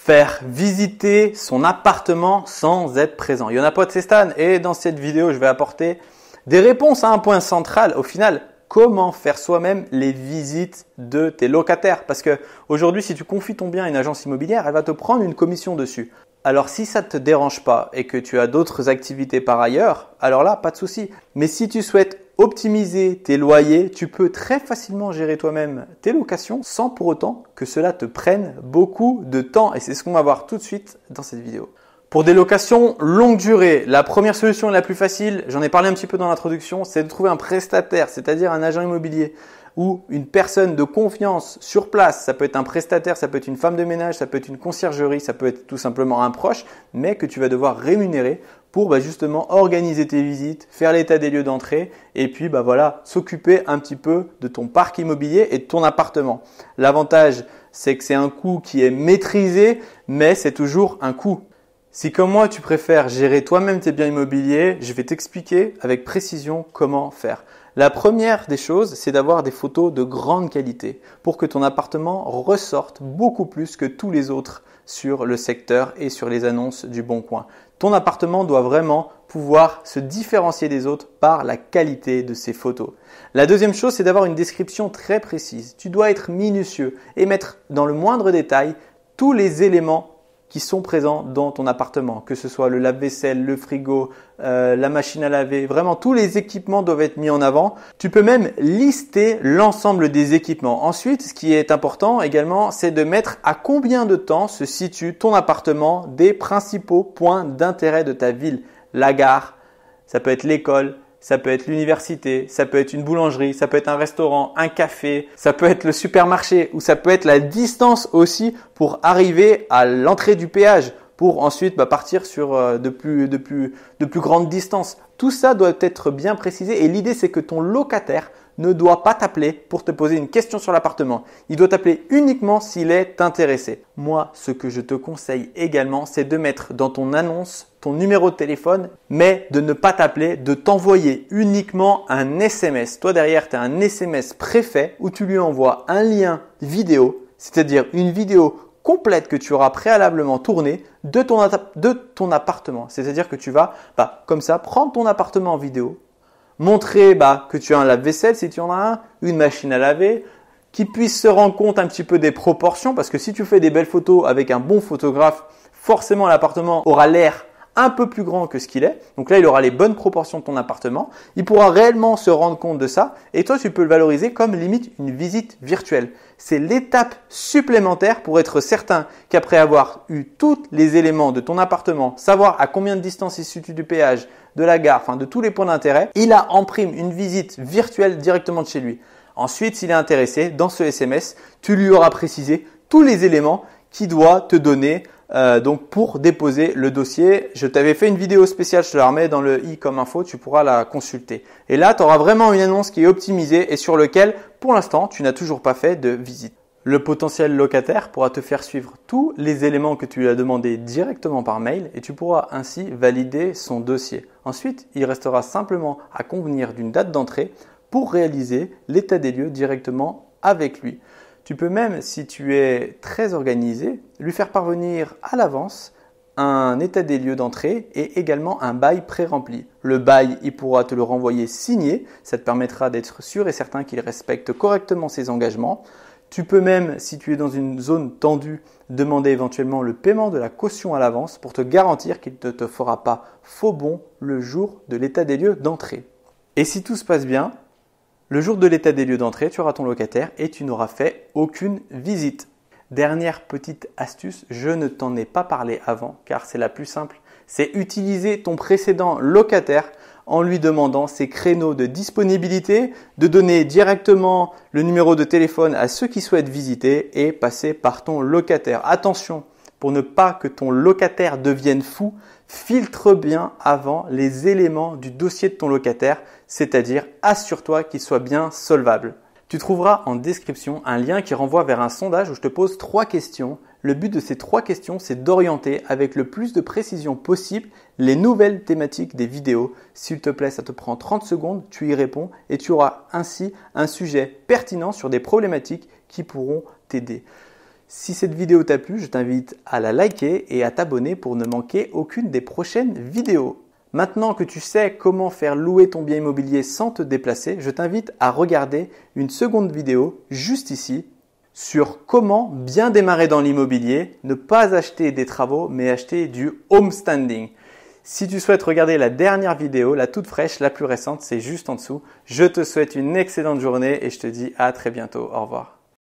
Faire visiter son appartement sans être présent. Il y en a pas de c'est Stan et dans cette vidéo, je vais apporter des réponses à un point central. Au final, comment faire soi-même les visites de tes locataires? Parce que aujourd'hui, si tu confies ton bien à une agence immobilière, elle va te prendre une commission dessus. Alors si ça ne te dérange pas et que tu as d'autres activités par ailleurs, alors là, pas de souci. Mais si tu souhaites optimiser tes loyers, tu peux très facilement gérer toi-même tes locations sans pour autant que cela te prenne beaucoup de temps. Et c'est ce qu'on va voir tout de suite dans cette vidéo. Pour des locations longue durée, la première solution la plus facile, j'en ai parlé un petit peu dans l'introduction, c'est de trouver un prestataire, c'est-à-dire un agent immobilier ou une personne de confiance sur place. Ça peut être un prestataire, ça peut être une femme de ménage, ça peut être une conciergerie, ça peut être tout simplement un proche, mais que tu vas devoir rémunérer pour justement organiser tes visites, faire l'état des lieux d'entrée et puis s'occuper un petit peu de ton parc immobilier et de ton appartement. L'avantage, c'est que c'est un coût qui est maîtrisé, mais c'est toujours un coût. Si comme moi, tu préfères gérer toi-même tes biens immobiliers, je vais t'expliquer avec précision comment faire. La première des choses, c'est d'avoir des photos de grande qualité pour que ton appartement ressorte beaucoup plus que tous les autres sur le secteur et sur les annonces du Bon Coin. Ton appartement doit vraiment pouvoir se différencier des autres par la qualité de ses photos. La deuxième chose, c'est d'avoir une description très précise. Tu dois être minutieux et mettre dans le moindre détail tous les éléments qui sont présents dans ton appartement, que ce soit le lave-vaisselle, le frigo, la machine à laver, vraiment tous les équipements doivent être mis en avant. Tu peux même lister l'ensemble des équipements. Ensuite, ce qui est important également, c'est de mettre à combien de temps se situe ton appartement des principaux points d'intérêt de ta ville. La gare, ça peut être l'école, ça peut être l'université, ça peut être une boulangerie, ça peut être un restaurant, un café, ça peut être le supermarché ou ça peut être la distance aussi pour arriver à l'entrée du péage pour ensuite partir sur de plus grandes distances. Tout ça doit être bien précisé et l'idée c'est que ton locataire ne doit pas t'appeler pour te poser une question sur l'appartement. Il doit t'appeler uniquement s'il est intéressé. Moi, ce que je te conseille également, c'est de mettre dans ton annonce ton numéro de téléphone, mais de ne pas t'appeler, de t'envoyer uniquement un SMS. Toi, derrière, tu as un SMS préfet où tu lui envoies un lien vidéo, c'est-à-dire une vidéo complète que tu auras préalablement tournée de ton appartement. C'est-à-dire que tu vas, comme ça, prendre ton appartement en vidéo, montrer que tu as un lave-vaisselle si tu en as un, une machine à laver, qui puisse se rendre compte un petit peu des proportions parce que si tu fais des belles photos avec un bon photographe, forcément l'appartement aura l'air un peu plus grand que ce qu'il est. Donc là, il aura les bonnes proportions de ton appartement. Il pourra réellement se rendre compte de ça et toi, tu peux le valoriser comme limite une visite virtuelle. C'est l'étape supplémentaire pour être certain qu'après avoir eu tous les éléments de ton appartement, savoir à combien de distance il se situe du péage, de la gare, de tous les points d'intérêt, il a en prime une visite virtuelle directement de chez lui. Ensuite, s'il est intéressé, dans ce SMS, tu lui auras précisé tous les éléments qu'il doit te donner pour déposer le dossier. Je t'avais fait une vidéo spéciale, je te la remets dans le i comme info, tu pourras la consulter. Et là, tu auras vraiment une annonce qui est optimisée et sur laquelle, pour l'instant, tu n'as toujours pas fait de visite. Le potentiel locataire pourra te faire suivre tous les éléments que tu lui as demandés directement par mail et tu pourras ainsi valider son dossier. Ensuite, il restera simplement à convenir d'une date d'entrée pour réaliser l'état des lieux directement avec lui. Tu peux même, si tu es très organisé, lui faire parvenir à l'avance un état des lieux d'entrée et également un bail pré-rempli. Le bail, il pourra te le renvoyer signé. Ça te permettra d'être sûr et certain qu'il respecte correctement ses engagements. Tu peux même, si tu es dans une zone tendue, demander éventuellement le paiement de la caution à l'avance pour te garantir qu'il ne te fera pas faux bon le jour de l'état des lieux d'entrée. Et si tout se passe bien, le jour de l'état des lieux d'entrée, tu auras ton locataire et tu n'auras fait aucune visite. Dernière petite astuce, je ne t'en ai pas parlé avant car c'est la plus simple, c'est utiliser ton précédent locataire en lui demandant ses créneaux de disponibilité, de donner directement le numéro de téléphone à ceux qui souhaitent visiter et passer par ton locataire. Attention, pour ne pas que ton locataire devienne fou, filtre bien avant les éléments du dossier de ton locataire, c'est-à-dire assure-toi qu'il soit bien solvable. Tu trouveras en description un lien qui renvoie vers un sondage où je te pose 3 questions. Le but de ces 3 questions, c'est d'orienter avec le plus de précision possible les nouvelles thématiques des vidéos. S'il te plaît, ça te prend 30 secondes, tu y réponds et tu auras ainsi un sujet pertinent sur des problématiques qui pourront t'aider. Si cette vidéo t'a plu, je t'invite à la liker et à t'abonner pour ne manquer aucune des prochaines vidéos. Maintenant que tu sais comment faire louer ton bien immobilier sans te déplacer, je t'invite à regarder une seconde vidéo juste ici sur comment bien démarrer dans l'immobilier, ne pas acheter des travaux mais acheter du home standing. Si tu souhaites regarder la dernière vidéo, la toute fraîche, la plus récente, c'est juste en dessous. Je te souhaite une excellente journée et je te dis à très bientôt. Au revoir.